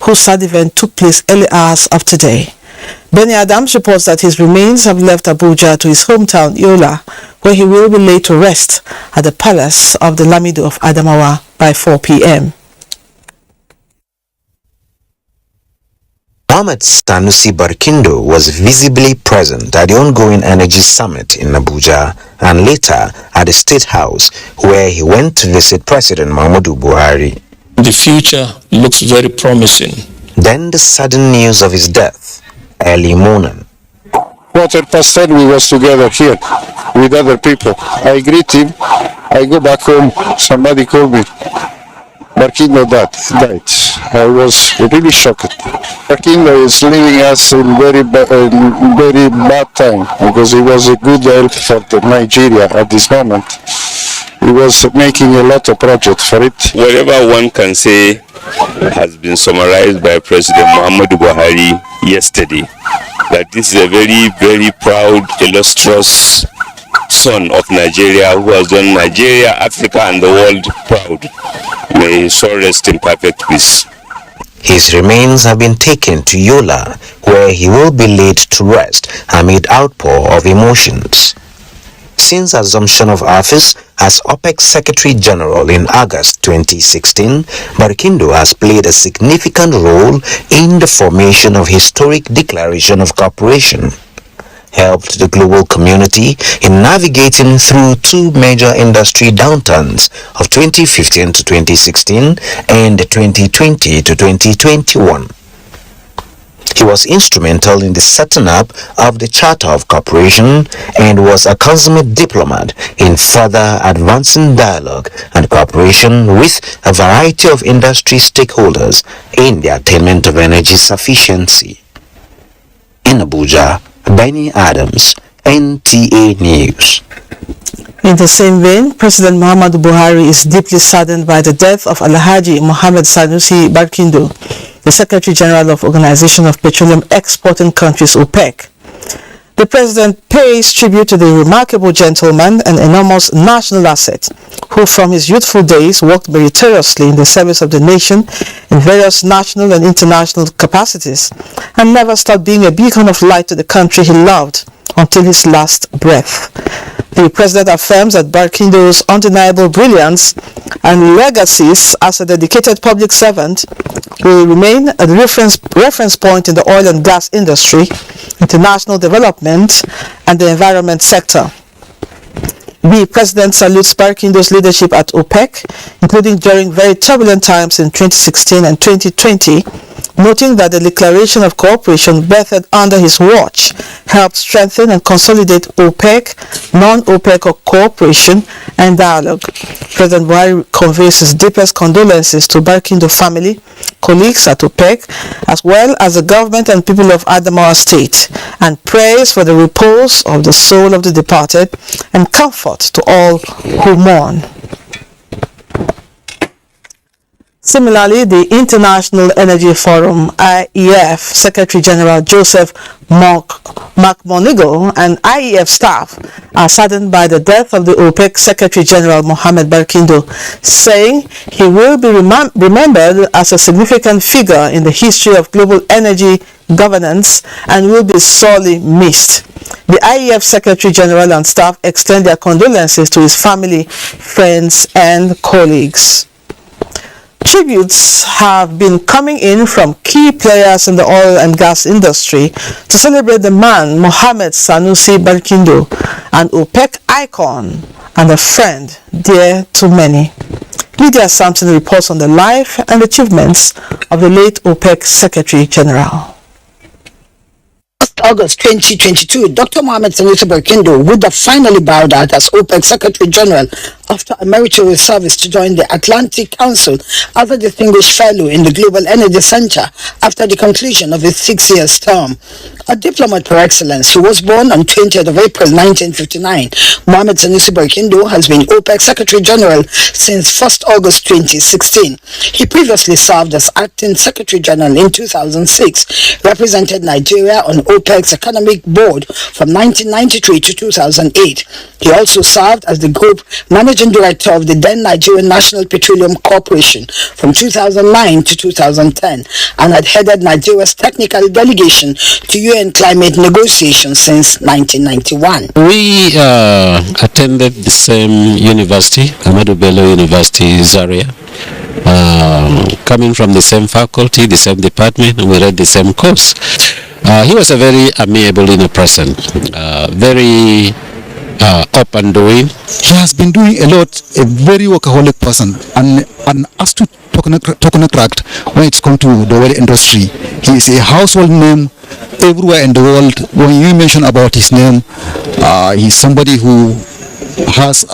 whose sad event took place early hours of today. Benny Adams reports that his remains have left Abuja to his hometown Yola, where he will be laid to rest at the palace of the Lamido of Adamawa by 4 p.m. Mohamed Sanusi Barkindo was visibly present at the ongoing energy summit in Abuja and later at the State House, where he went to visit President Muhammadu Buhari. The future looks very promising. Then the sudden news of his death, early morning. 10:15 we was together here with other people. I greet him, I go back home, somebody called me. Barkindo died. I was really shocked. Barkindo is leaving us in very bad time because he was a good help for Nigeria at this moment. He was making a lot of projects for it. Whatever one can say has been summarized by President Muhammadu Buhari yesterday, that this is a very, very proud, illustrious son of Nigeria who has done Nigeria, Africa and the world proud. May his soul rest in perfect peace. His remains have been taken to Yola, where he will be laid to rest amid outpour of emotions. Since assumption of office as OPEC Secretary General in August 2016, Barkindo has played a significant role in the formation of historic Declaration of Cooperation, helped the global community in navigating through two major industry downturns of 2015 to 2016 and 2020 to 2021. He was instrumental in the setting up of the Charter of Cooperation and was a consummate diplomat in further advancing dialogue and cooperation with a variety of industry stakeholders in the attainment of energy sufficiency. In Abuja, Benny Adams, NTA News. In the same vein, President Muhammadu Buhari is deeply saddened by the death of Alhaji Mohammed Sanusi Barkindo, the Secretary General of Organization of Petroleum Exporting Countries, OPEC. The President pays tribute to the remarkable gentleman and enormous national asset, who from his youthful days worked meritoriously in the service of the nation in various national and international capacities, and never stopped being a beacon of light to the country he loved until his last breath. The President affirms that Barkindo's undeniable brilliance and legacies as a dedicated public servant will remain a reference point in the oil and gas industry, international development, and the environment sector. The President salutes Barkindo's leadership at OPEC, including during very turbulent times in 2016 and 2020, noting that the Declaration of Cooperation birthed under his watch helped strengthen and consolidate OPEC, non-OPEC cooperation and dialogue. President Buhari conveys his deepest condolences to Barkindo family, colleagues at OPEC, as well as the government and people of Adamawa State, and prays for the repose of the soul of the departed and comfort to all who mourn. Similarly, the International Energy Forum, IEF, Secretary General Joseph McMonigal and IEF staff are saddened by the death of the OPEC Secretary General Mohammed Barkindo, saying he will be remembered as a significant figure in the history of global energy governance and will be sorely missed. The IEF Secretary General and staff extend their condolences to his family, friends, and colleagues. Tributes have been coming in from key players in the oil and gas industry to celebrate the man Mohammed Sanusi Barkindo, an OPEC icon and a friend dear to many. Lydia Sampson reports on the life and achievements of the late OPEC Secretary General. August 2022, Dr. Mohammed Sanusi Barkindo would have finally bowed out as OPEC Secretary General after a meritorious service to join the Atlantic Council as a distinguished fellow in the Global Energy Center after the conclusion of his 6-year term. A diplomat par excellence who was born on 20th of April 1959, Mohammed Sanusi Barkindo has been OPEC Secretary General since 1st August 2016. He previously served as Acting Secretary General in 2006, represented Nigeria on OPEC's Economic Board from 1993 to 2008. He also served as the Group Managing managing director of the then Nigerian National Petroleum Corporation from 2009 to 2010 and had headed Nigeria's technical delegation to UN climate negotiations since 1991. We attended the same university, Ahmadu Bello University, Zaria. Coming from the same faculty, the same department, and we read the same course. He was a very amiable person, very up and doing. He has been doing a lot, a very workaholic person, and as to technocrat when it's come to the oil industry, he is a household name everywhere in the world. When you mention about his name, he's somebody who has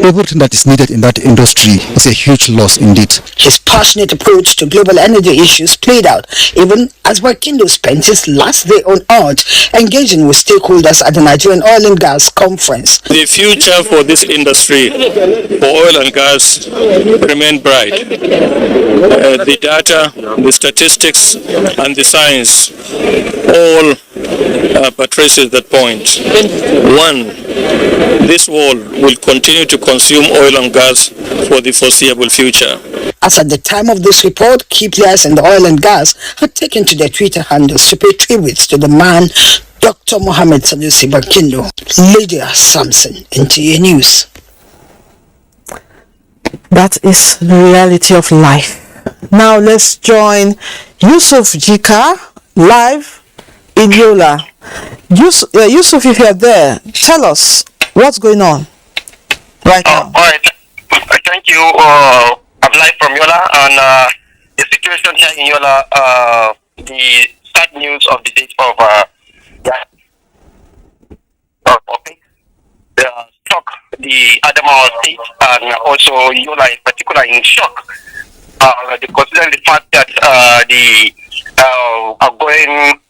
everything that is needed in that industry. It's a huge loss indeed. His passionate approach to global energy issues played out even as Barkindo spent his last day on Earth engaging with stakeholders at the Nigerian Oil and Gas Conference. The future for this industry, for oil and gas, remain bright. The data, the statistics, and the science all portrays that point. One, this world will continue to consume oil and gas for the foreseeable future. As at the time of this report, key players in the oil and gas had taken to their Twitter handles to pay tributes to the man, Dr. Mohammed Sanusi Barkindo. Lydia Sampson, NTA News. That is the reality of life. Now let's join Yusuf Jika live in Yola. Yusuf, if you're there, tell us what's going on right now. All right. Thank you. I'm live from Yola, and the situation here in Yola, the sad news of the date of OPEC, struck the Adamawa state and also Yola in particular in shock. Considering the fact that the outgoing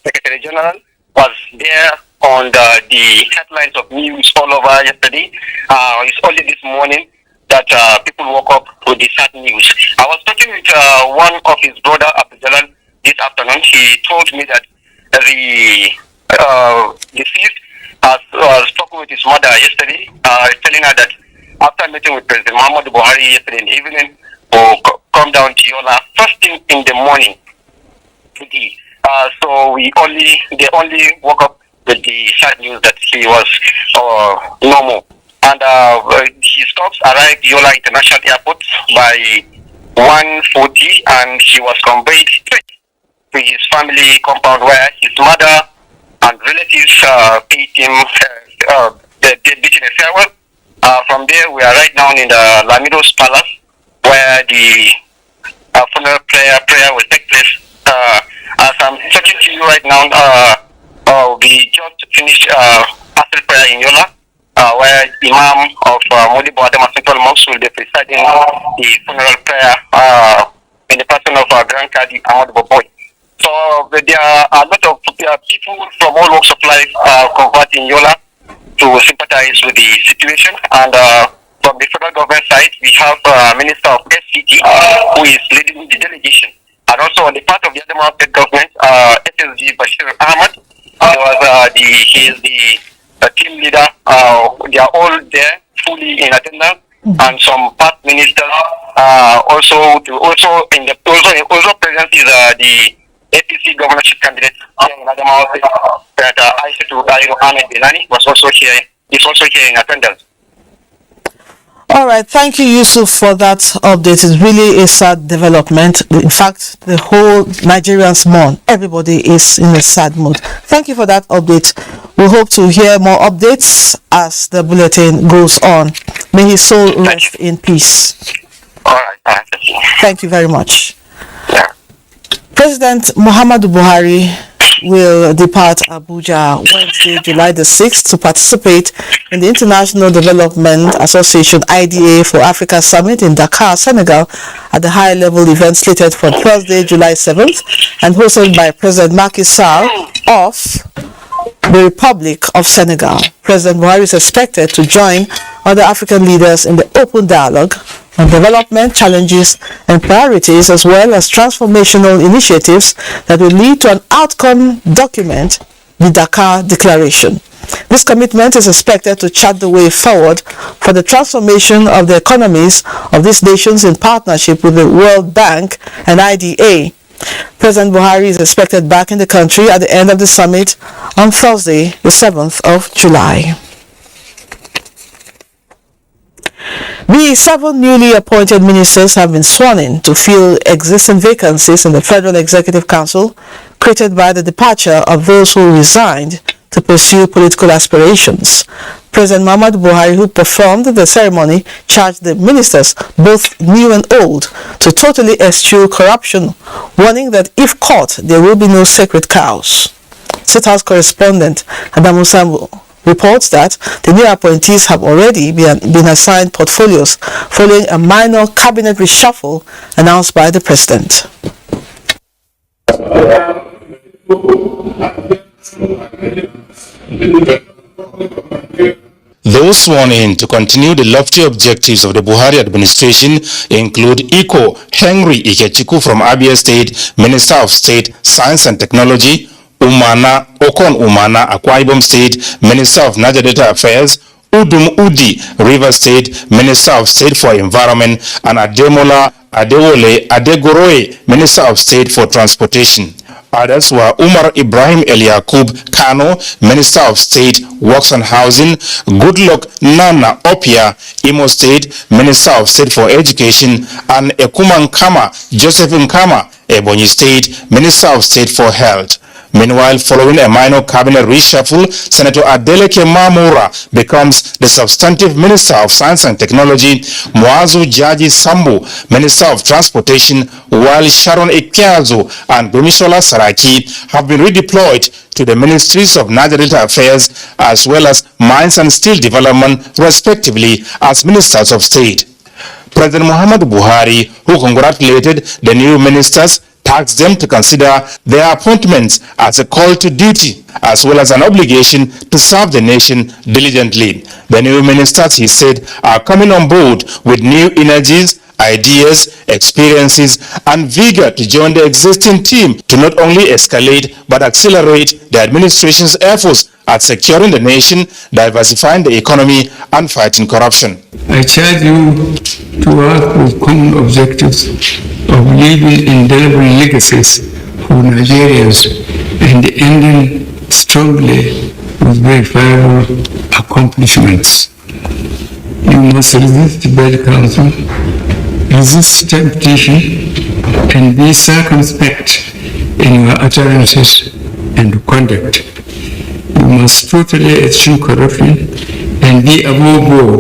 Secretary General was there on the headlines of news all over yesterday. It's only this morning that people woke up with the sad news. I was talking with one of his brother Abuja this afternoon. He told me that the deceased has spoken with his mother yesterday, telling her that after meeting with President Muhammadu Buhari yesterday in the evening, will come down to Yola first thing in the morning today. So they only woke up with the sad news that he was normal. And his stops arrived Yola International Airport by 1:40, and he was conveyed straight to his family compound where his mother and relatives paid him the beating a farewell. From there, we are right now in the Lamido's Palace, where the funeral prayer will take place. As I'm talking to you right now, we just finished Asr prayer in Yola, where Imam of Modibo Adama Central Mosque will be presiding the funeral prayer in the person of Grand Kadi Ahmad Boboy. So there are a lot of people from all walks of life converting Yola to sympathize with the situation. And from the federal government side, we have Minister of SCT who is leading the delegation. And also on the part of the Adamawa State government, SSG Bashir Ahmad, he is the team leader. They are all there, fully in attendance, and some past ministers also present is the APC governorship candidate in Adamawa State, that Aishatu Dairo Ahmed Benani was also here. Is also here in attendance. All right, thank you, Yusuf, for that update. It's really a sad development. In fact, the whole Nigerians mourn. Everybody is in a sad mood. Thank you for that update. We hope to hear more updates as the bulletin goes on. May his soul rest in peace. All right. Thank you very much. President Muhammadu Buhari will depart Abuja Wednesday, July the 6th to participate in the International Development Association IDA for Africa Summit in Dakar, Senegal, at the high-level event slated for Thursday, July 7th and hosted by President Macky Sall of the Republic of Senegal. President Buhari is expected to join other African leaders in the open dialogue on development challenges and priorities, as well as transformational initiatives that will lead to an outcome document the Dakar Declaration. This commitment is expected to chart the way forward for the transformation of the economies of these nations in partnership with the World Bank and IDA. President Buhari is expected back in the country at the end of the summit on Thursday, the 7th of July. The 7 newly appointed ministers have been sworn in to fill existing vacancies in the Federal Executive Council created by the departure of those who resigned to pursue political aspirations. President Muhammadu Buhari, who performed the ceremony, charged the ministers, both new and old, to totally eschew corruption, warning that if caught, there will be no sacred cows. State House correspondent Adamu Sambu reports that the new appointees have already been assigned portfolios following a minor cabinet reshuffle announced by the president. Those sworn in to continue the lofty objectives of the Buhari administration include Iko Henry Ikechiku from Abia State, Minister of State, Science and Technology, Okon Umana, Akwa Ibom State, Minister of Niger Delta Affairs, Udum Udi, River State, Minister of State for Environment, and Ademola Adewole Adegoroye, Minister of State for Transportation. Others were Umar Ibrahim Eliakub Kano, Minister of State, Works and Housing, Goodluck Nana Opia, Imo State, Minister of State for Education, and Ekuman Kama, Joseph Nkama, Ebonyi State, Minister of State for Health. Meanwhile, following a minor cabinet reshuffle, Senator Adeleke Mamura becomes the substantive Minister of Science and Technology, Muazu Jaji Sambu, Minister of Transportation, while Sharon Ekiazu and Bumishola Saraki have been redeployed to the Ministries of Niger Delta Affairs as well as Mines and Steel Development, respectively, as Ministers of State. President Muhammadu Buhari, who congratulated the new ministers, tasked them to consider their appointments as a call to duty as well as an obligation to serve the nation diligently. The new ministers, he said, are coming on board with new energies, ideas, experiences, and vigor to join the existing team to not only escalate but accelerate the administration's efforts at securing the nation, diversifying the economy, and fighting corruption. I charge you to work with common objectives of leaving indelible legacies for Nigerians and ending strongly with verifiable accomplishments. You must resist bad counsel, resist temptation, and be circumspect in your utterances and conduct. You must totally eschew corruption and be above board,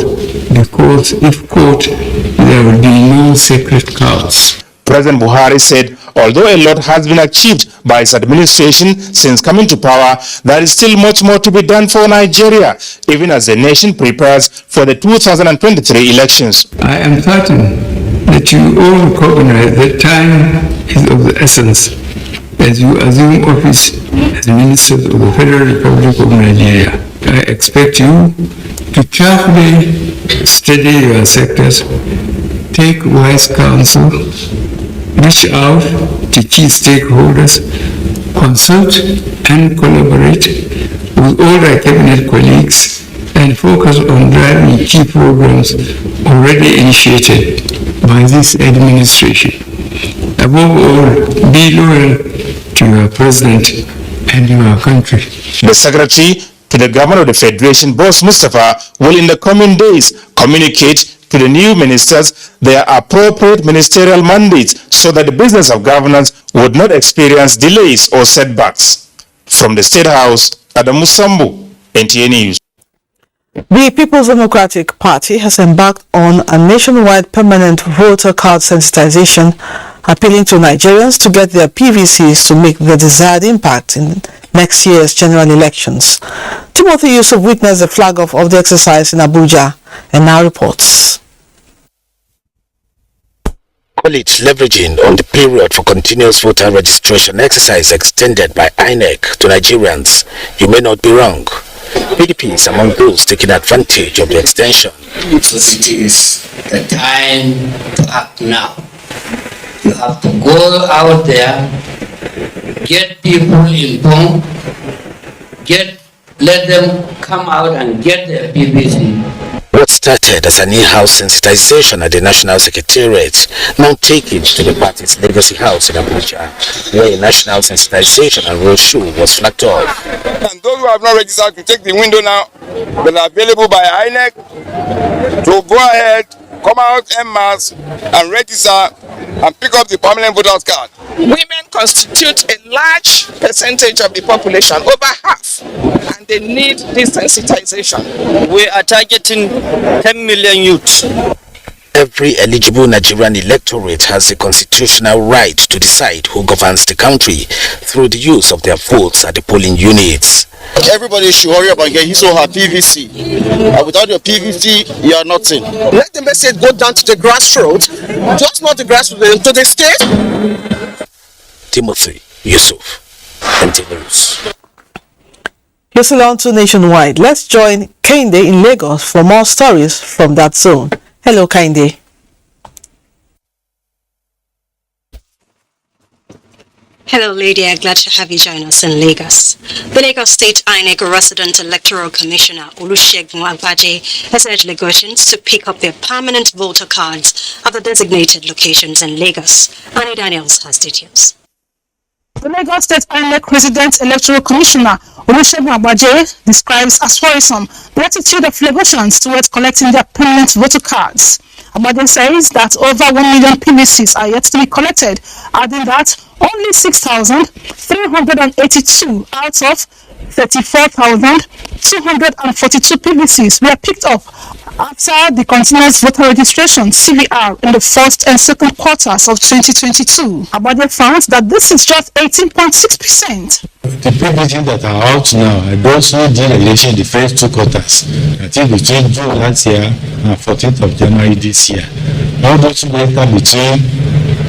because if caught, there will be no sacred cows. President Buhari said, although a lot has been achieved by his administration since coming to power, there is still much more to be done for Nigeria, even as the nation prepares for the 2023 elections. I am certain that you all recognize that time is of the essence as you assume office as ministers of the Federal Republic of Nigeria. I expect you to carefully study your sectors, take wise counsel, reach out to key stakeholders, consult and collaborate with all our cabinet colleagues, and focus on driving key programs already initiated by this administration. Above all, be loyal to your president and your country. The Secretary to the Governor of the Federation, Boss Mustafa, will in the coming days communicate to the new ministers their appropriate ministerial mandates so that the business of governance would not experience delays or setbacks. From the State House, Adamu Sambu, NTA News. The People's Democratic Party has embarked on a nationwide permanent voter card sensitization, appealing to Nigerians to get their PVCs to make the desired impact in next year's general elections. Timothy Yusuf witnessed the flag-off of the exercise in Abuja and now reports. College leveraging on the period for continuous voter registration exercise extended by INEC to Nigerians. You may not be wrong. PDP is among those taking advantage of the extension. So it is the time to act now. You have to go out there, get people informed, let them come out and get their PVC. What started as an in-house sensitization at the National Secretariat now taken to the party's legacy house in Abuja, where a national sensitization and roadshow was flagged off. And those who have not registered to take the window now, they are available by INEC to go ahead, come out en masse and register and pick up the permanent voters card. Women constitute a large percentage of the population, over half, and they need this sensitization. We are targeting 10 million youths. Every eligible Nigerian electorate has the constitutional right to decide who governs the country through the use of their votes at the polling units. Everybody should hurry up and get his or her PVC. And without your PVC, you are nothing. Let the message go down to the grassroots, just not the grassroots, to the state. Timothy Yusuf, MT News. Listen on to Nationwide. Let's join Kende in Lagos for more stories from that zone. Hello, Kende. Hello, Lady. I'm glad to have you join us in Lagos. The Lagos State INEC Resident Electoral Commissioner Olusegun Agbaje has urged Lagosians to pick up their permanent voter cards at the designated locations in Lagos. Annie Daniels has details. The Lagos State INEC Resident Electoral Commissioner Olusegun Agbaje describes as worrisome the attitude of Lagosians towards collecting their permanent voter cards. Agbaje says that over 1 million PVCs are yet to be collected, adding that only 6,382 out of 34,242 PVCs were picked up after the continuous voter registration CVR in the first and second quarters of 2022. Agbaje found that this is just 18.6%. The PVCs that are out now, those who did election the first two quarters, I think between June last year and 14th of January this year. All those who registered between,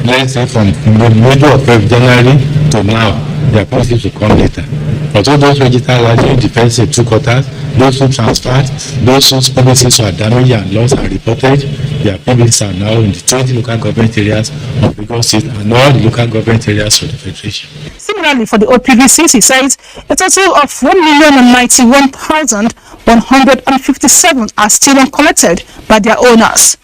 let's say, from the middle of January to now, they are possible to come later. But all those registered largely the first two quarters, those who transferred, those whose PVCs were damaged and lost are reported, their PVCs are now in the 20 local government areas of Lagos State and all the local government areas of the Federation. Similarly, for the old PVCs, he says a total of 1,091,157 are still uncollected by their owners.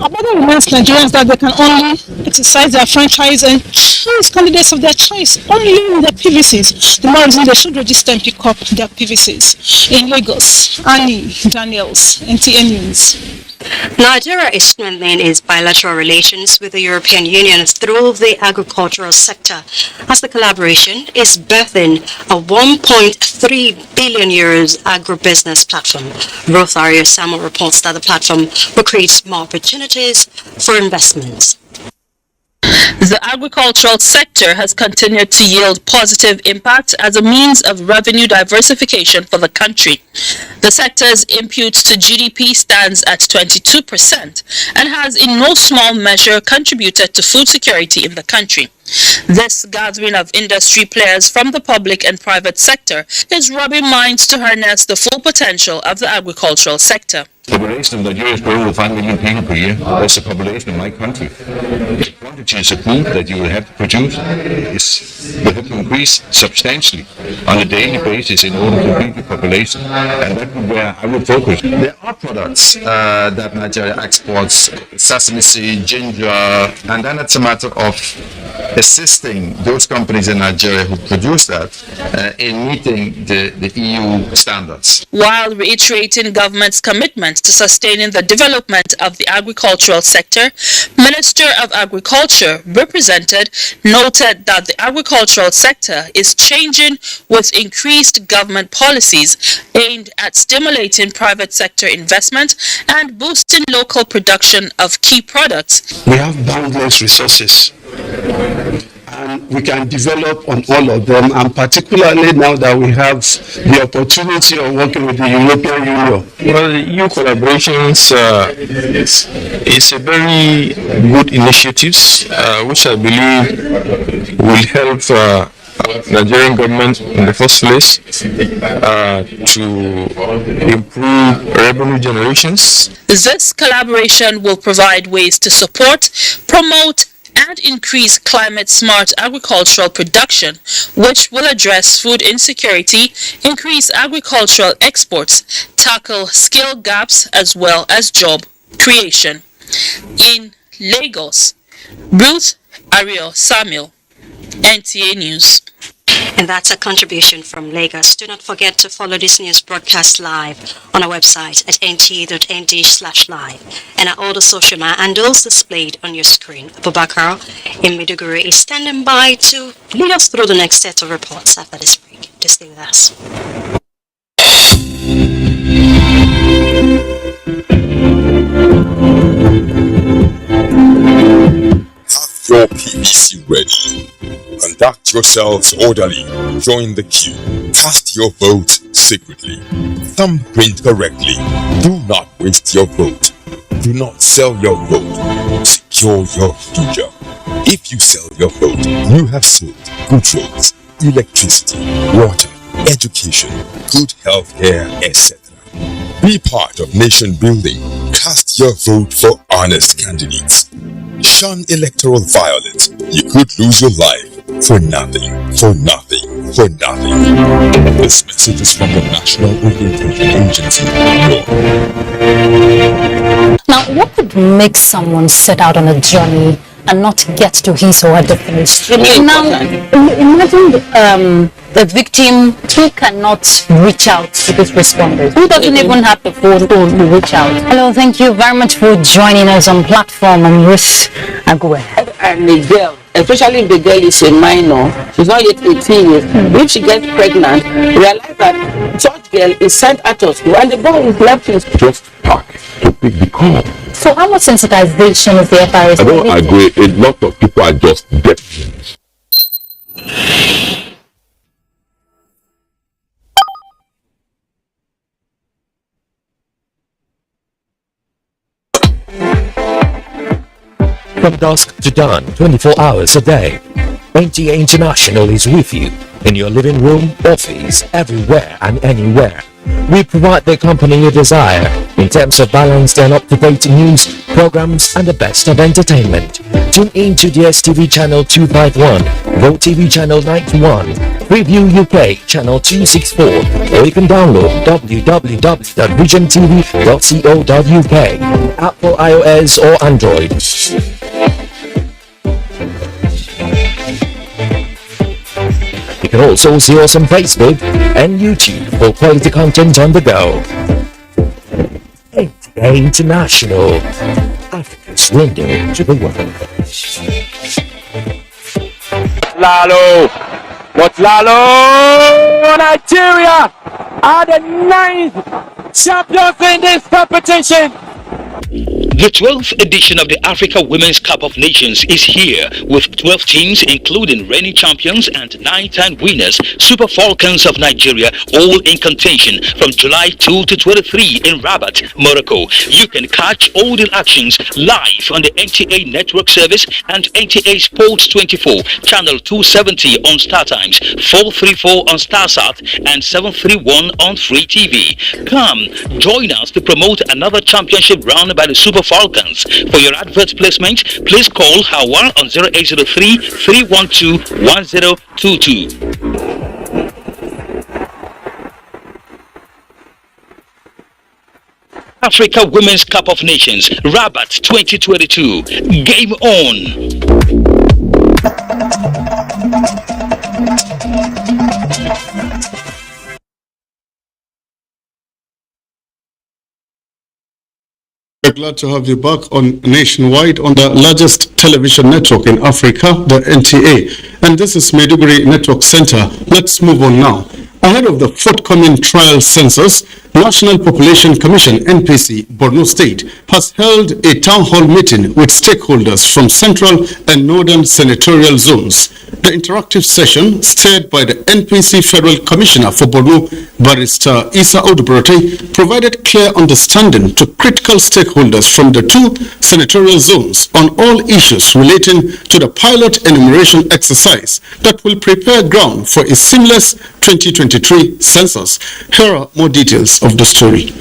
Agbaje reminds Nigerians that they can only exercise their franchise and choose candidates of their choice only in their PVCs. The more reason they should register and pick up their PVCs. In Lagos, Annie Daniels, NTN News. Nigeria is strengthening its bilateral relations with the European Union through the agricultural sector, as the collaboration is birthing a 1.3 billion euros agribusiness platform. Rothario Samuel reports that the platform will create more opportunities for investments. The agricultural sector has continued to yield positive impact as a means of revenue diversification for the country. The sector's input to GDP stands at 22% and has in no small measure contributed to food security in the country. This gathering of industry players from the public and private sector is rubbing minds to harness the full potential of the agricultural sector. The population of Nigeria is growing with 5 million people per year. That's the population of my country. The quantities of food that you will have to produce will have to increase substantially on a daily basis in order to feed the population. And that's where I would focus. There are products that Nigeria exports, sesame seed, ginger, and then it's a matter of assisting those companies in Nigeria who produce that in meeting the EU standards. While reiterating government's commitment to sustaining the development of the agricultural sector, Minister of Agriculture represented noted that the agricultural sector is changing with increased government policies aimed at stimulating private sector investment and boosting local production of key products. We have boundless resources, and we can develop on all of them, and particularly now that we have the opportunity of working with the European Union. Well, the EU collaborations is a very good initiative, which I believe will help Nigerian government in the first place to improve revenue generations. This collaboration will provide ways to support, promote, and increase climate-smart agricultural production, which will address food insecurity, increase agricultural exports, tackle skill gaps as well as job creation. In Lagos, Ruth Ariel Samuel, NTA News. And that's a contribution from Lagos. Do not forget to follow this news broadcast live on our website at nta.nd/live and at all the social media handles displayed on your screen. Abubakar in Maiduguri is standing by to lead us through the next set of reports after this break. Just stay with us. Have your PVC ready. Conduct yourselves orderly. Join the queue. Cast your vote secretly. Thumbprint correctly. Do not waste your vote. Do not sell your vote. Secure your future. If you sell your vote, you have sold good roads, electricity, water, education, good health care, etc. Be part of nation building. Cast your vote for honest candidates. Shun electoral violence. You could lose your life for nothing, for nothing, for nothing. This message is from the National Orientation Agency. Now, what could make someone set out on a journey and not get to his or her destination? Now, imagine the victim who cannot reach out to these responders, who doesn't even have the phone to reach out. Hello, thank you very much for joining us on platform. I'm Ruth Agwe. And the girl, especially if the girl is a minor, she's not yet 18 years. If she gets pregnant, realize that such girl is sent out of school and the boy is left in school. Just park to pick the call. So how much sensitization is the FRS? I don't agree. A lot of people are just deaf. From dusk to dawn, 24 hours a day, NTA International is with you in your living room, office, everywhere and anywhere. We provide the company you desire in terms of balanced and up-to-date news, programs and the best of entertainment. Tune in to DSTV channel 251, GoTV channel 91, Preview UK channel 264, or you can download www.visiontv.co.uk, Apple iOS or Android. You can also see us on Facebook and YouTube for quality content on the go. NTA International, Africa's window to the world. Lalo! What's Lalo? Nigeria are the 9th champions in this competition. The 12th edition of the Africa Women's Cup of Nations is here with 12 teams including reigning champions and 9-time winners, Super Falcons of Nigeria, all in contention from July 2 to 23 in Rabat, Morocco. You can catch all the actions live on the NTA Network Service and NTA Sports 24, channel 270 on StarTimes, 434 on StarSat and 731 on Free TV. Come, join us to promote another championship run by the Super Falcons. For your advert placement, please call Hawa on 0803 312 1022. Africa Women's Cup of Nations, Rabat 2022. Game on! We're glad to have you back on Nationwide on the largest television network in Africa, the NTA. And this is Maiduguri Network Center. Let's move on now. Ahead of the forthcoming trial census, National Population Commission, NPC, Borno State, has held a town hall meeting with stakeholders from central and northern senatorial zones. The interactive session, steered by the NPC Federal Commissioner for Borno, Barrister Isa Odubrote, provided clear understanding to critical stakeholders from the two senatorial zones on all issues relating to the pilot enumeration exercise that will prepare ground for a seamless 2023 census. Here are more details of the story.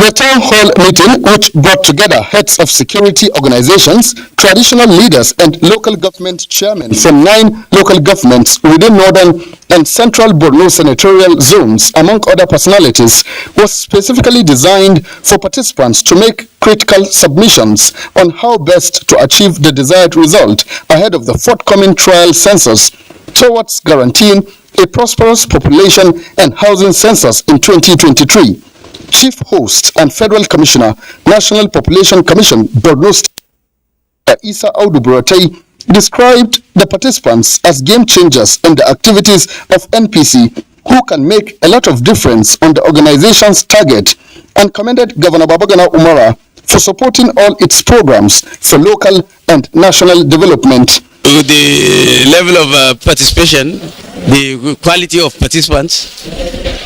The town hall meeting, which brought together heads of security organizations, traditional leaders and local government chairmen from 9 local governments within northern and central Borno senatorial zones, among other personalities, was specifically designed for participants to make critical submissions on how best to achieve the desired result ahead of the forthcoming trial census towards guaranteeing a prosperous population and housing census in 2023. Chief Host and Federal Commissioner, National Population Commission, Borno State, Isa Audu Buratai, described the participants as game changers in the activities of NPC, who can make a lot of difference on the organization's target, and commended Governor Babagana Umara for supporting all its programs for local and national development. The level of participation, the quality of participants,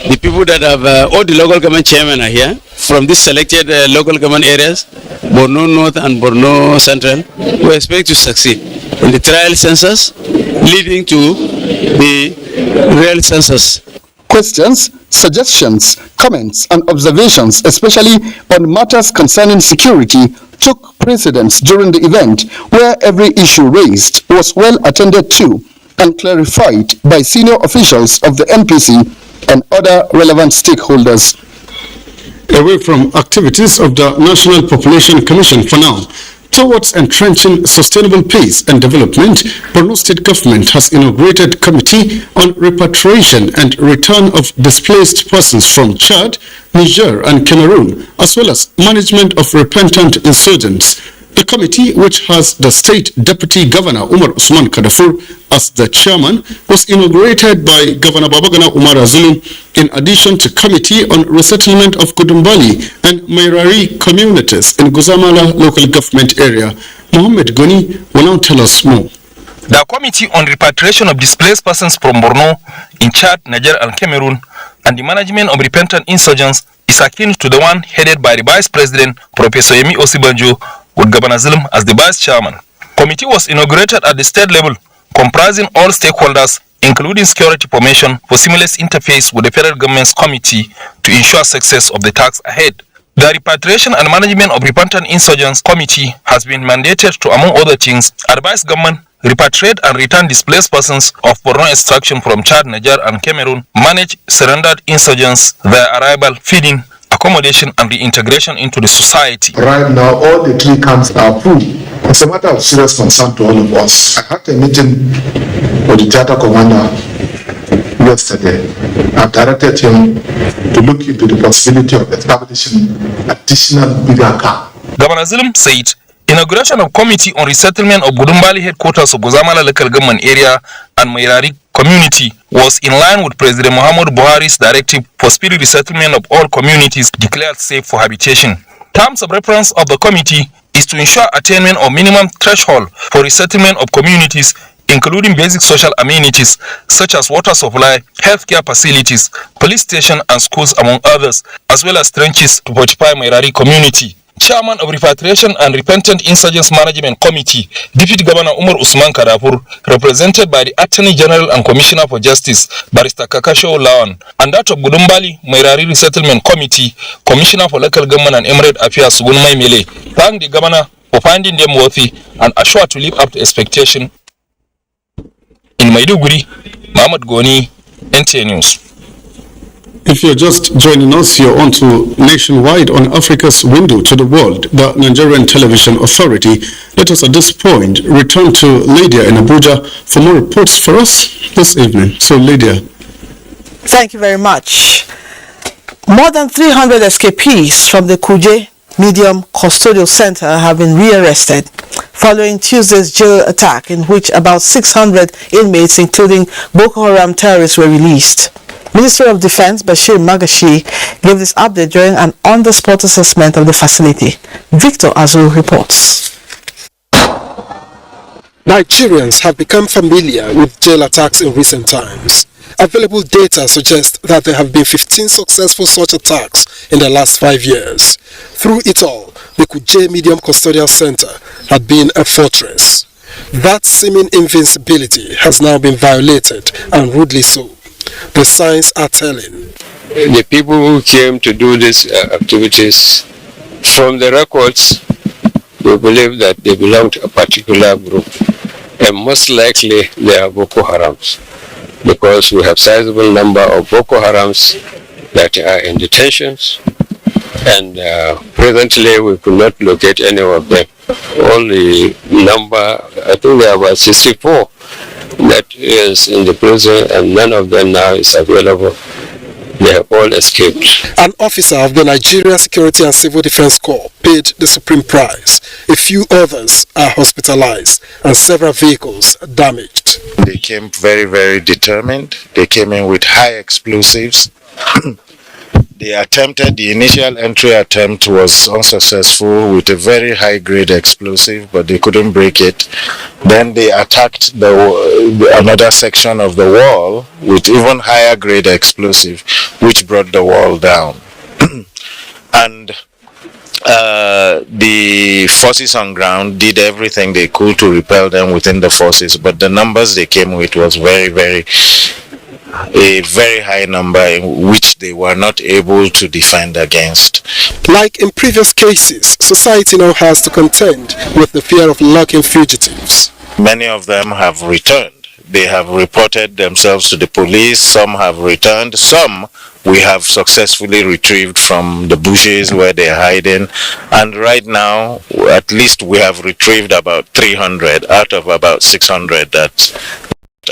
the people that have, all the local government chairmen are here from these selected local government areas, Borno North and Borno Central. We expect to succeed in the trial census leading to the real census. Questions, suggestions, comments and observations, especially on matters concerning security, took precedence during the event, where every issue raised was well attended to and clarified by senior officials of the NPC and other relevant stakeholders. Away from activities of the National Population Commission for now, towards entrenching sustainable peace and development, Borno State Government has inaugurated Committee on Repatriation and Return of Displaced Persons from Chad, Niger and Cameroon, as well as Management of Repentant Insurgents. The committee, which has the State Deputy Governor Umar Usman Kadafur as the chairman, was inaugurated by Governor Babagana Umar Zulum, in addition to Committee on Resettlement of Kudumbali and Mairari communities in Guzamala local government area. Mohammed Goni will now tell us more. The Committee on Repatriation of Displaced Persons from Borno in Chad, Niger and Cameroon, and the Management of Repentant Insurgents is akin to the one headed by the Vice President, Professor Yemi Osibanjo, with Governor Zulum as the Vice Chairman. Committee was inaugurated at the state level, comprising all stakeholders, including security formation, for seamless interface with the federal government's committee to ensure success of the tasks ahead. The Repatriation and Management of Repentant Insurgents Committee has been mandated to, among other things, advise government, repatriate and return displaced persons of Borno extraction from Chad, Niger and Cameroon, manage surrendered insurgents, their arrival, feeding, accommodation and reintegration into the society. Right now, all the 3 camps are full. It's a matter of serious concern to all of us. I had a meeting with the theater commander yesterday. I've directed him to look into the possibility of establishing additional bigger camp. Governor Zulum said inauguration of Committee on Resettlement of Budumbali headquarters of Guzamala local government area and Mairari community was in line with President Muhammadu Buhari's directive for speedy resettlement of all communities declared safe for habitation. Terms of reference of the committee is to ensure attainment of minimum threshold for resettlement of communities, including basic social amenities such as water supply, healthcare facilities, police station and schools among others, as well as trenches to fortify Mairari community. Chairman of Repatriation and Repentant Insurgents Management Committee, Deputy Governor Umar Usman Kadafur, represented by the Attorney General and Commissioner for Justice, Barrister Kakasho Lawan, and that of Budumbali Mairari Resettlement Committee, Commissioner for Local Government and Emirate Affairs, Gunmai Mele, thanked the Governor for finding them worthy and assured to live up to expectation. In Maiduguri, Mohammed Goni, NTA News. If you're just joining us, you're on to Nationwide on Africa's Window to the World, the Nigerian Television Authority. Let us at this point return to Lydia in Abuja for more reports for us this evening. So Lydia. Thank you very much. More than 300 escapees from the Kuje Medium Custodial Center have been rearrested following Tuesday's jail attack, in which about 600 inmates, including Boko Haram terrorists, were released. Minister of Defense Bashir Magashi gave this update during an on-the-spot assessment of the facility. Victor Azul reports. Nigerians have become familiar with jail attacks in recent times. Available data suggests that there have been 15 successful such attacks in the last 5 years. Through it all, the Kuje Medium Custodial Center had been a fortress. That seeming invincibility has now been violated, and rudely so. the signs are telling. The people who came to do these activities, from the records, we believe that they belong to a particular group, and most likely they are Boko Harams, because we have sizable number of Boko Harams that are in detentions, and presently we could not locate any of them. Only number, I think there are about 64 that is in the prison, and none of them now is available. They have all escaped. An officer of the Nigeria Security and Civil Defense Corps paid the supreme price. A few others are hospitalized and several vehicles damaged. They came very, very determined. They came in with high explosives. The initial entry attempt was unsuccessful with a very high-grade explosive, but they couldn't break it. Then they attacked another section of the wall with even higher-grade explosive, which brought the wall down. And the forces on ground did everything they could to repel them within the forces, but the numbers they came with was a very high number in which they were not able to defend against. Like in previous cases, society now has to contend with the fear of locking fugitives. Many of them have returned. They have reported themselves to the police. Some have returned. Some we have successfully retrieved from the bushes where they're hiding. And right now, at least we have retrieved about 300 out of about 600 that's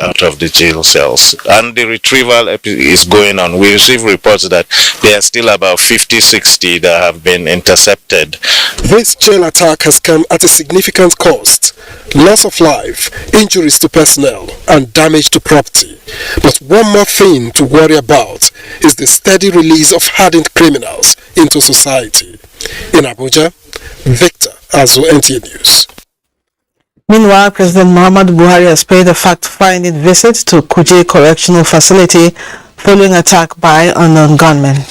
out of the jail cells, and the retrieval is going on. We receive reports that there are still about 50-60 that have been intercepted. This jail attack has come at a significant cost: loss of life, injuries to personnel, and damage to property. But one more thing to worry about is the steady release of hardened criminals into society. In Abuja, Victor Azu, NTA News. Meanwhile, President Muhammadu Buhari has paid a fact-finding visit to Kuje Correctional Facility following attack by unknown gunmen.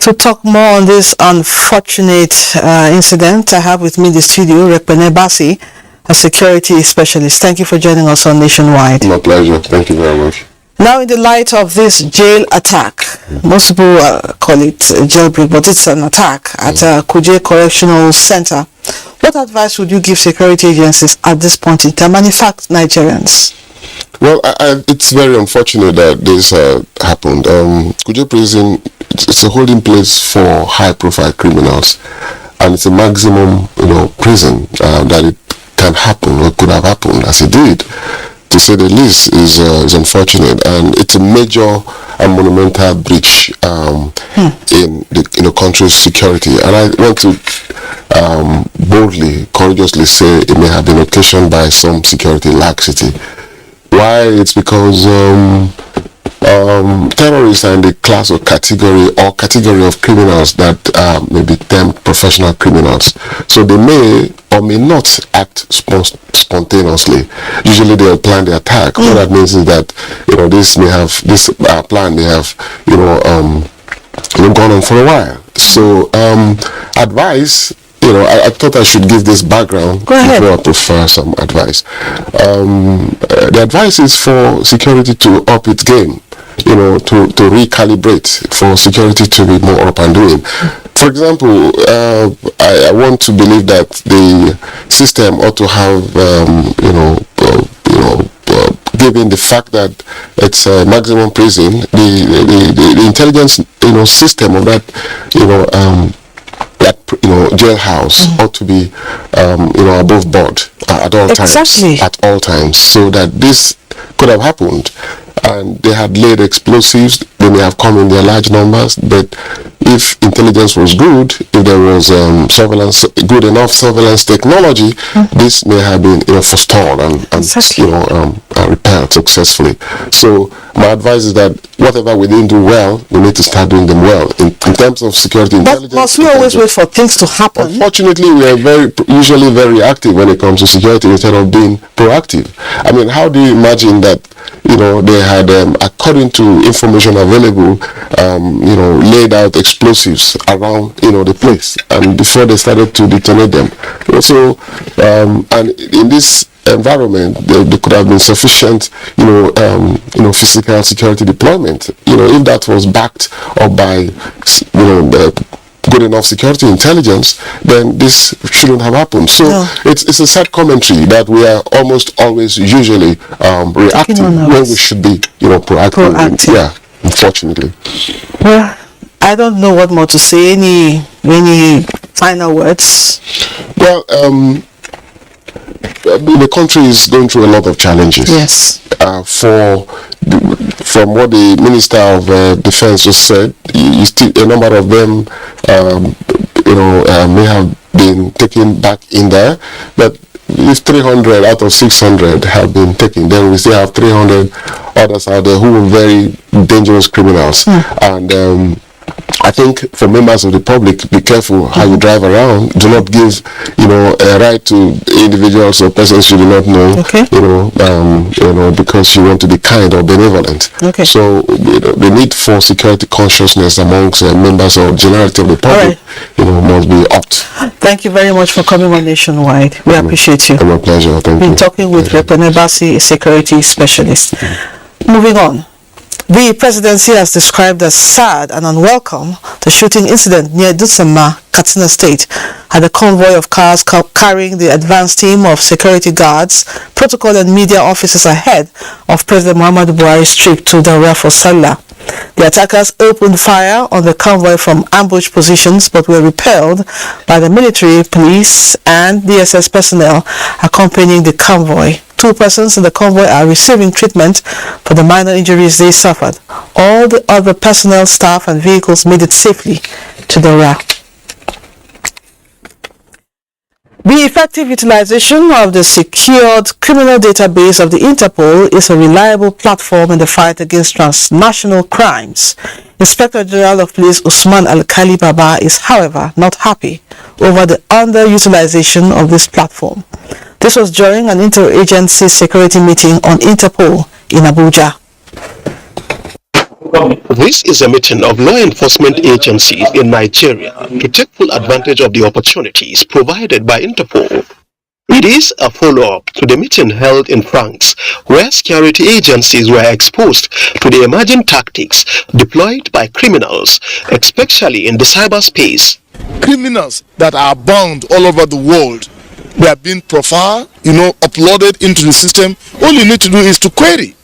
To talk more on this unfortunate incident, I have with me in the studio Rekpene Basi, a security specialist. Thank you for joining us on Nationwide. My pleasure. Thank you very much. Now, in the light of this jail attack, most people call it a jailbreak, but it's an attack at Kuje Correctional Center. What advice would you give security agencies at this point in time, and in fact, Nigerians? Well, it's very unfortunate that this happened. Kuje Prison, it's a holding place for high-profile criminals, and it's a maximum, prison that it can happen or could have happened as it did. To say the least, is unfortunate, and it's a major and monumental breach in the country's security. And I want to boldly, courageously say it may have been occasioned by some security laxity. Why? It's because terrorists are in the class or category of criminals that may be termed professional criminals. So they may or may not act spontaneously. Usually they'll plan the attack. What that means is that this plan may have gone on for a while. So advice. I thought I should give this background before I prefer some advice. The advice is for security to up its game, to recalibrate, for security to be more up and doing. For example, I want to believe that the system ought to have, given the fact that it's a maximum prison, the intelligence, system of that, jailhouse ought to be above board at all times, so that this could have happened and they had laid explosives. They may have come in their large numbers, but if intelligence was good, if there was good enough surveillance technology, this may have been forestalled and repelled successfully. So my advice is that whatever we didn't do well, we need to start doing them well. In terms of security intelligence. But must we always wait for things to happen? Unfortunately, we are usually very active when it comes to security instead of being proactive. I mean, how do you imagine that, they had, according to information available, laid out explosives around, the place, and before they started to detonate them. So, and in this environment, there could have been sufficient, physical security deployment. If that was backed up by, good enough security intelligence, then this shouldn't have happened. So it's a sad commentary that we are almost always usually reactive when we should be, proactive. Yeah, unfortunately. Well, I don't know what more to say. Any final words? Well, the country is going through a lot of challenges. Yes. From what the Minister of Defense just said, a number of them, may have been taken back in there. But if 300 out of 600 have been taken, then we still have 300 others out there who are very dangerous criminals. And I think for members of the public, be careful how you drive around. Do not give, a right to individuals or persons you do not know, because you want to be kind or benevolent. Okay. So, the need for security consciousness amongst members or generality of the public, must be upped. Thank you very much for coming on Nationwide. We appreciate you. It's my pleasure. Thank you. Been talking with Rep. Nebasi, a security specialist. Moving on. The presidency has described as sad and unwelcome the shooting incident near Dutsama, Katsina State, at a convoy of cars carrying the advanced team of security guards, protocol and media officers ahead of President Muhammadu Buhari's trip to Daura for Salah. The attackers opened fire on the convoy from ambush positions but were repelled by the military, police and DSS personnel accompanying the convoy. 2 persons in the convoy are receiving treatment for the minor injuries they suffered. All the other personnel, staff and vehicles made it safely to Daura. The effective utilization of the secured criminal database of the Interpol is a reliable platform in the fight against transnational crimes. Inspector General of Police Usman Al-Kali Baba is, however, not happy over the underutilization of this platform. This was during an interagency security meeting on Interpol in Abuja. This is a meeting of law enforcement agencies in Nigeria to take full advantage of the opportunities provided by Interpol. It is a follow-up to the meeting held in France, where security agencies were exposed to the emerging tactics deployed by criminals, especially in the cyberspace. Criminals that are bound all over the world, they are being profiled, uploaded into the system. All you need to do is to query.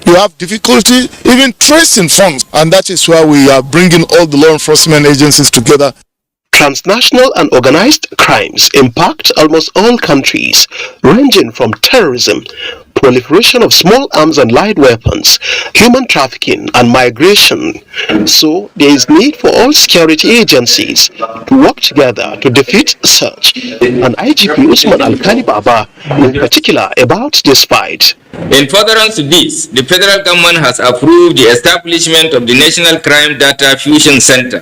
You have difficulty even tracing funds, and that is why we are bringing all the law enforcement agencies together. Transnational and organized crimes impact almost all countries, ranging from terrorism, proliferation of small arms and light weapons, human trafficking and migration. So there is need for all security agencies to work together to defeat such. And IGP Usman Al-Kali Baba in particular about this fight. In furtherance to this, the federal government has approved the establishment of the National Crime Data Fusion Center,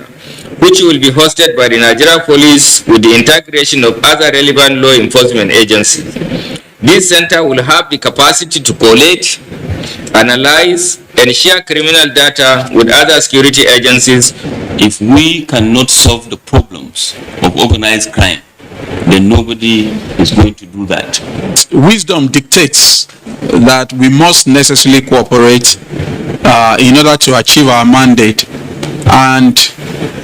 which will be hosted by the Nigeria Police with the integration of other relevant law enforcement agencies. This center will have the capacity to collect, analyze, and share criminal data with other security agencies. If we cannot solve the problems of organized crime, then nobody is going to do that. Wisdom dictates that we must necessarily cooperate in order to achieve our mandate, and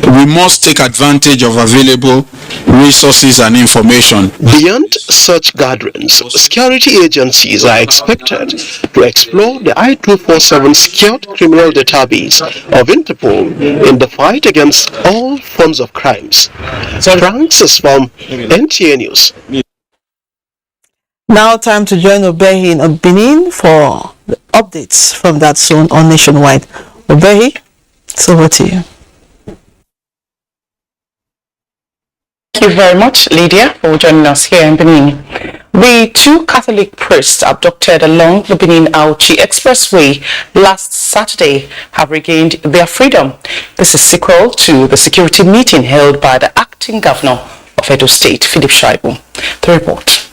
we must take advantage of available resources and information. Beyond such gatherings, security agencies are expected to explore the I-247 secured criminal database of Interpol in the fight against all forms of crimes. Francis from NTA News. Now time to join Obehi in Benin for the updates from that zone on Nationwide. Obehi, it's over to you. Thank you very much, Lydia, for joining us here in Benin. The two Catholic priests abducted along the Benin-Auchi Expressway last Saturday have regained their freedom. This is sequel to the security meeting held by the acting governor of Edo State, Philip Shaibu. The report.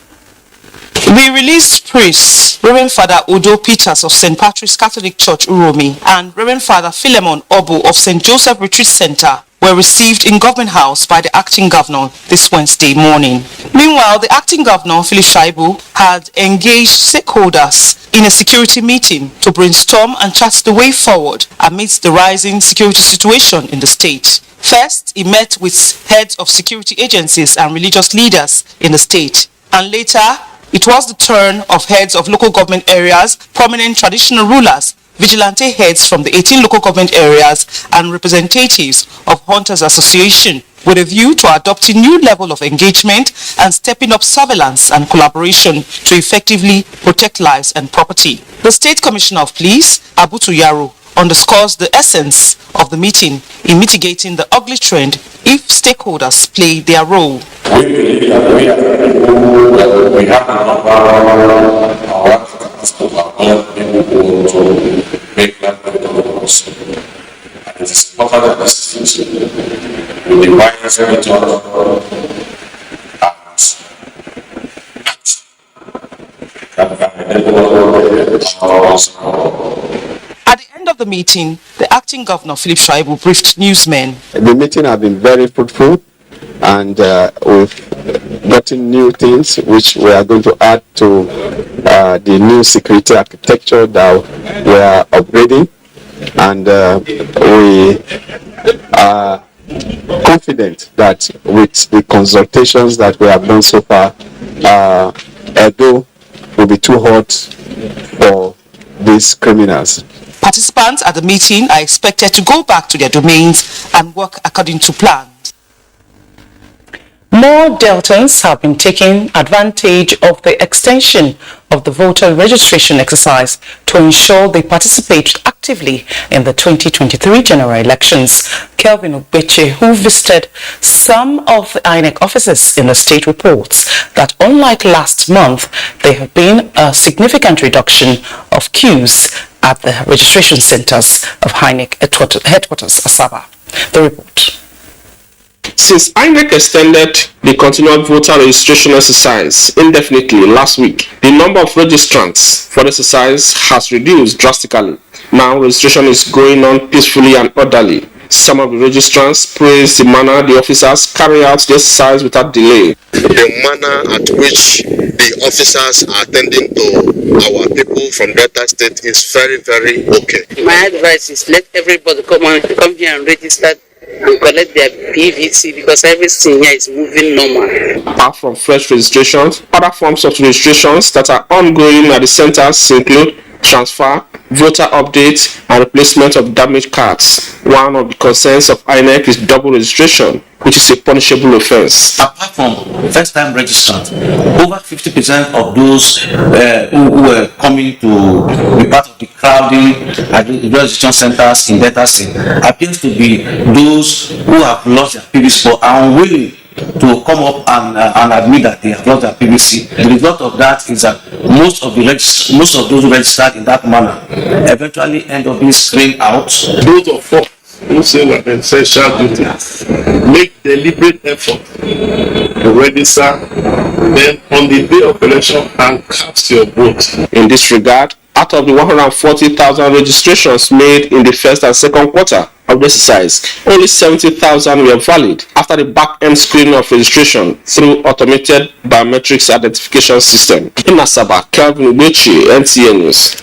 The released priests, Reverend Father Odo Peters of St. Patrick's Catholic Church, Uromi, and Reverend Father Philemon Obo of St. Joseph Retreat Center were received in Government House by the acting governor this Wednesday morning. Meanwhile, the acting governor, Philip Shaibu, had engaged stakeholders in a security meeting to brainstorm and chart the way forward amidst the rising security situation in the state. First, he met with heads of security agencies and religious leaders in the state, and later, it was the turn of heads of local government areas, prominent traditional rulers, vigilante heads from the 18 local government areas, and representatives of Hunters Association, with a view to adopting new level of engagement and stepping up surveillance and collaboration to effectively protect lives and property. The State Commissioner of Police, Abutu Yaro, underscores the essence of the meeting in mitigating the ugly trend if stakeholders play their role. We believe that we have a number of people to make life better for us. And it is important that this institution will be wise and At the end of the meeting, the acting governor, Philip Shaibu, briefed newsmen. The meeting has been very fruitful, and we've gotten new things which we are going to add to the new security architecture that we are upgrading, and we are confident that with the consultations that we have done so far, Edo will be too hot for these criminals. Participants at the meeting are expected to go back to their domains and work according to plan. More Deltans have been taking advantage of the extension of the voter registration exercise to ensure they participate actively in the 2023 general elections. Kelvin Ogbeche, who visited some of the INEC offices in the state, reports that unlike last month, there have been a significant reduction of queues at the registration centers of INEC headquarters, Asaba. The report. Since INEC extended the continual voter registration exercise indefinitely last week, the number of registrants for the exercise has reduced drastically. Now registration is going on peacefully and orderly. Some of the registrants praised the manner the officers carry out the exercise without delay. The manner at which the officers are attending to our people from Delta State is very, very okay. My advice is let everybody come here and register and collect their PVC, because everything here is moving normal. Apart from fresh registrations, other forms of registrations that are ongoing at the centers include transfer, voter update, and replacement of damaged cards. One of the concerns of INEC is double registration, which is a punishable offense. Apart from first-time registrants, over 50% of those who were coming to be part of the crowding at the registration centers in Delta State appears to be those who have lost their PVC but are unwilling to come up and admit that they have lost their PVC. The result of that is that most of those who registered in that manner eventually end up being screened out. Those of us who say that essential duty make deliberate effort to register, then on the day of election and cast your vote. In this regard, out of the 140,000 registrations made in the first and second quarter of the exercise, only 70,000 were valid after the back-end screening of registration through automated biometrics identification system. In Asaba, Kelvin Ubechi, NTA News.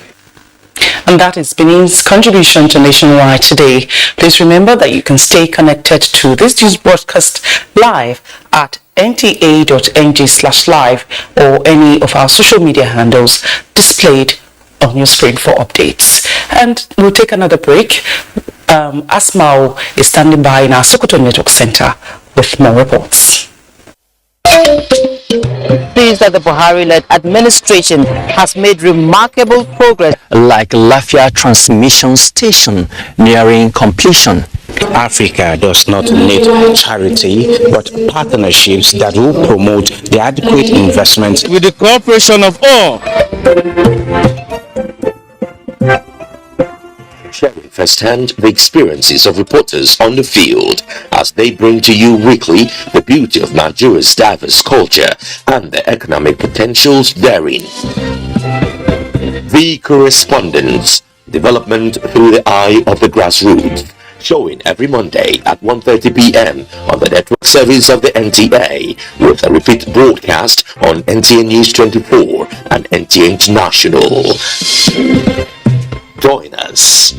And that is Benin's contribution to Nationwide today. Please remember that you can stay connected to this news broadcast live at nta.ng/live or any of our social media handles displayed on your screen for updates. And we'll take another break. Asmao is standing by in our Sokoto Network Center with more reports. Please that the Buhari-led administration has made remarkable progress, like Lafia Transmission Station nearing completion. Africa does not need charity, but partnerships that will promote the adequate investment with the cooperation of all. Sharing firsthand the experiences of reporters on the field as they bring to you weekly the beauty of Nigeria's diverse culture and the economic potentials therein. The Correspondence, development through the eye of the grassroots, showing every Monday at 1:30 p.m. on the network service of the NTA, with a repeat broadcast on NTA News 24 and NTA International. Join us.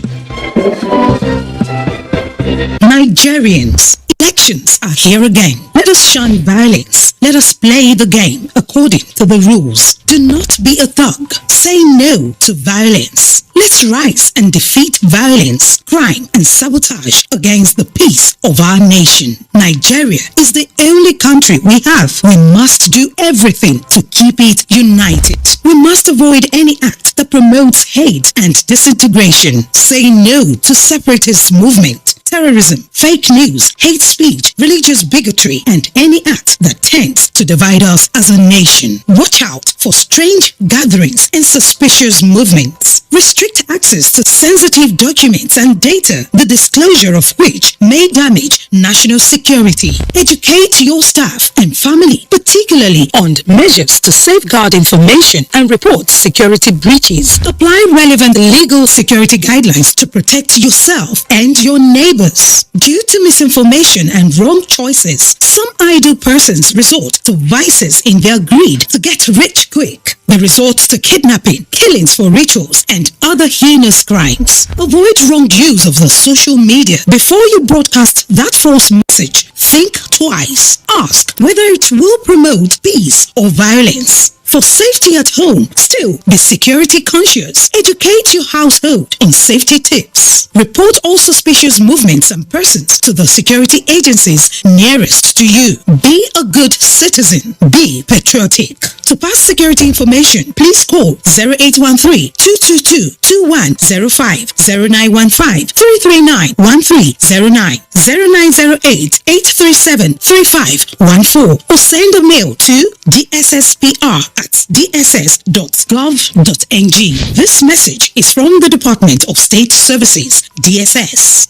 Nigerians, elections are here again. Let us shun violence. Let us play the game according to the rules. Do not be a thug. Say no to violence. Let's rise and defeat violence, crime, and sabotage against the peace of our nation. Nigeria is the only country we have. We must do everything to keep it united. We must avoid any act that promotes hate and disintegration. Say no to separatist movement, terrorism, fake news, hate speech, religious bigotry, and any act that tends to divide us as a nation. Watch out for strange gatherings and suspicious movements. Restrict access to sensitive documents and data, the disclosure of which may damage national security. Educate your staff and family, particularly on measures to safeguard information and report security breaches. Apply relevant legal security guidelines to protect yourself and your neighbors. Due to misinformation and wrong choices, some idle persons resort to vices in their greed to get rich quick. They resort to kidnapping, killings for rituals, and other heinous crimes. Avoid wrong use of the social media. Before you broadcast that false message, think twice. Ask whether it will promote peace or violence. For safety at home, still be security conscious. Educate your household on safety tips. Report all suspicious movements and persons to the security agencies nearest to you. Be a good citizen. Be patriotic. To pass security information, please call 0813-222-2105, 0915-339-1309, 0908-837-3514, or send a mail to dsspr@dss.gov.ng. This message is from the Department of State Services, DSS.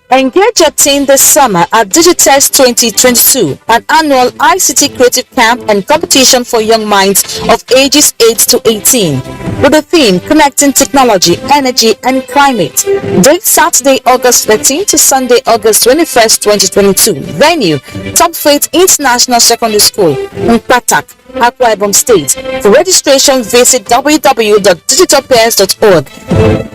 Engage your team this summer at Digitest 2022, an annual ICT creative camp and competition for young minds of ages 8 to 18. With the theme Connecting Technology, Energy and Climate. Date Saturday, August 13 to Sunday, August 21st, 2022. Venue, Top Faith International Secondary School, Mpatak, Akwa Ibom State. For registration, visit www.digitalpairs.org.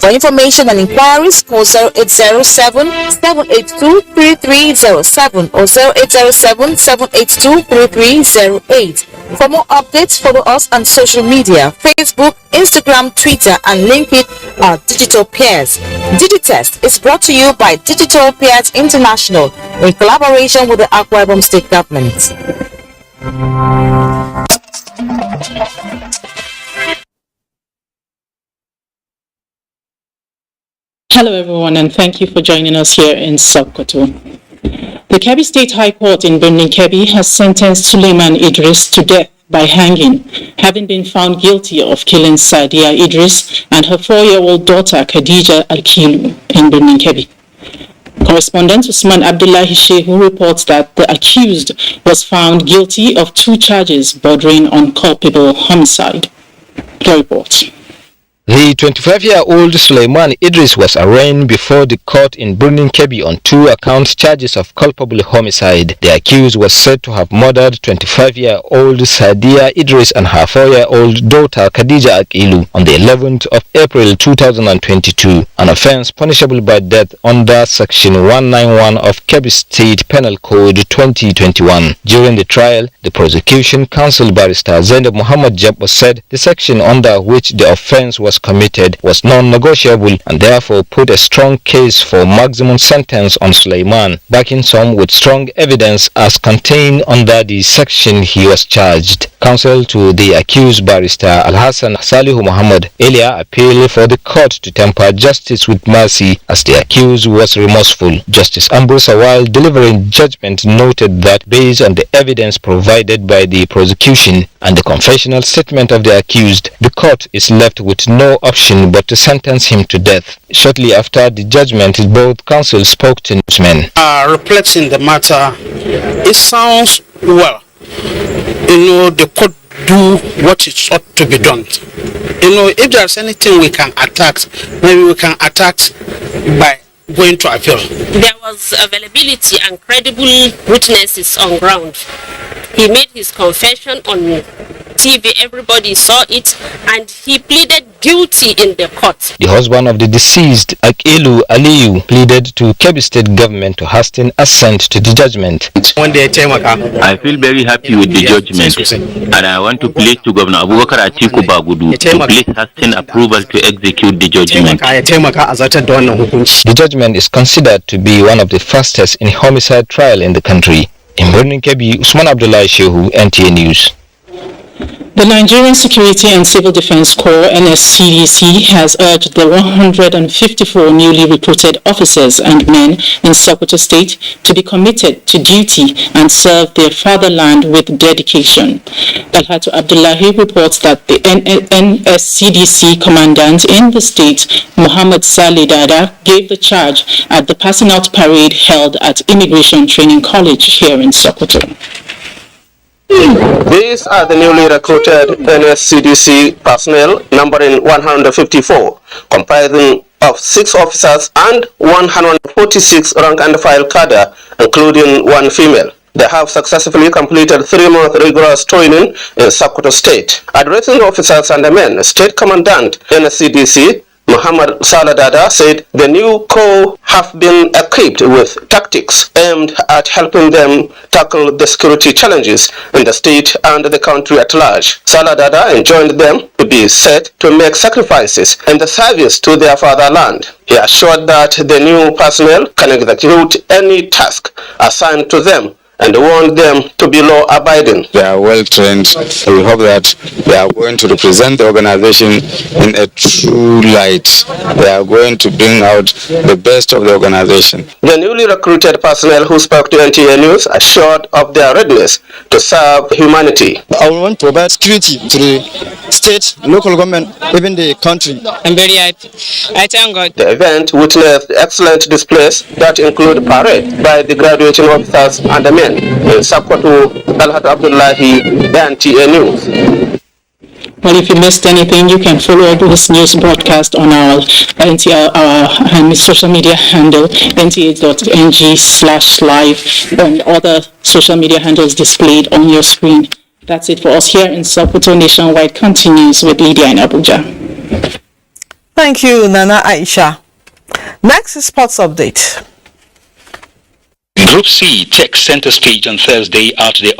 For information and inquiries, call 0807-782-3307 or 0807-782-3308. For more updates, follow us on social media, Facebook, Instagram, Twitter, and link it at Digital Pairs. Digitest is brought to you by Digital Pairs International in collaboration with the Akwa Ibom State Government. Hello everyone, and thank you for joining us here in Sokoto. The Kebbi State High Court in Birnin Kebbi has sentenced Suleiman Idris to death by hanging, having been found guilty of killing Sadia Idris and her 4-year-old daughter Khadija Alkilu in Birnin Kebbi. Correspondent Usman Abdullahi Shehu reports that the accused was found guilty of 2 charges bordering on culpable homicide. The report. The 25-year-old Suleiman Idris was arraigned before the court in Birnin Kebbi on 2 account charges of culpable homicide. The accused was said to have murdered 25-year-old Sadia Idris and her 4-year-old daughter Khadija Akilu on the 11th of April 2022, an offense punishable by death under Section 191 of Kebbi State Penal Code 2021. During the trial, the prosecution counsel barrister Zainab Muhammad Jabba said the section under which the offense was was committed was non-negotiable and therefore put a strong case for maximum sentence on Suleiman, backing some with strong evidence as contained under the section he was charged. Counsel to the accused barrister Al-Hassan Salihu Muhammad earlier appealed for the court to temper justice with mercy as the accused was remorseful. Justice Ambrose, while delivering judgment, noted that based on the evidence provided by the prosecution and the confessional statement of the accused, the court is left with no option but to sentence him to death. Shortly after the judgment, both counsel spoke to newsmen. Reflecting the matter, it sounds well. The court do what it ought to be done. If there's anything we can attack, maybe we can attack by going to appeal. There was availability and credible witnesses on ground. He made his confession on TV, everybody saw it, and he pleaded guilty in the court. The husband of the deceased, Akilu Aliyu, pleaded to Kebbi State government to hasten assent to the judgment. I feel very happy with the judgment, and I want to plead to Governor Abubakar Atiku Bagudu to please hasten approval to execute the judgment. The judgment is considered to be one of the fastest in homicide trial in the country. In Borno, Kebbi, Usman Abdullah Shehu, NTA News. The Nigerian Security and Civil Defense Corps (NSCDC) has urged the 154 newly recruited officers and men in Sokoto State to be committed to duty and serve their fatherland with dedication. Dalhatu Abdullahi reports that the NSCDC commandant in the state, Muhammad Saleh Dada, gave the charge at the passing out parade held at Immigration Training College here in Sokoto. These are the newly recruited NSCDC personnel numbering 154, comprising of 6 officers and 146 rank and file cadre, including 1 female. They have successfully completed 3-month rigorous training in Sokoto State. Addressing the officers and the men, State Commandant NSCDC Muhammad Saladada said the new corps have been equipped with tactics aimed at helping them tackle the security challenges in the state and the country at large. Saladada enjoined them to be set to make sacrifices in the service to their fatherland. He assured that the new personnel can execute any task assigned to them and warned them to be law-abiding. They are well trained. We hope that they are going to represent the organization in a true light. They are going to bring out the best of the organization. The newly recruited personnel who spoke to NTA News assured of their readiness to serve humanity. I want to provide security to the state, local government, even the country. I'm very happy. I thank God. The event witnessed excellent displays that include parade by the graduating officers and the men. In Sokoto, Dalhat Abdullahi, NTA News. Well, if you missed anything, you can follow this news broadcast on our social media handle, nta.ng/live, and other social media handles displayed on your screen. That's it for us here in Sokoto. Nationwide continues with Lydia in Abuja. Thank you, Nana Aisha. Next is Sports Update. Group C checks center stage on Thursday at the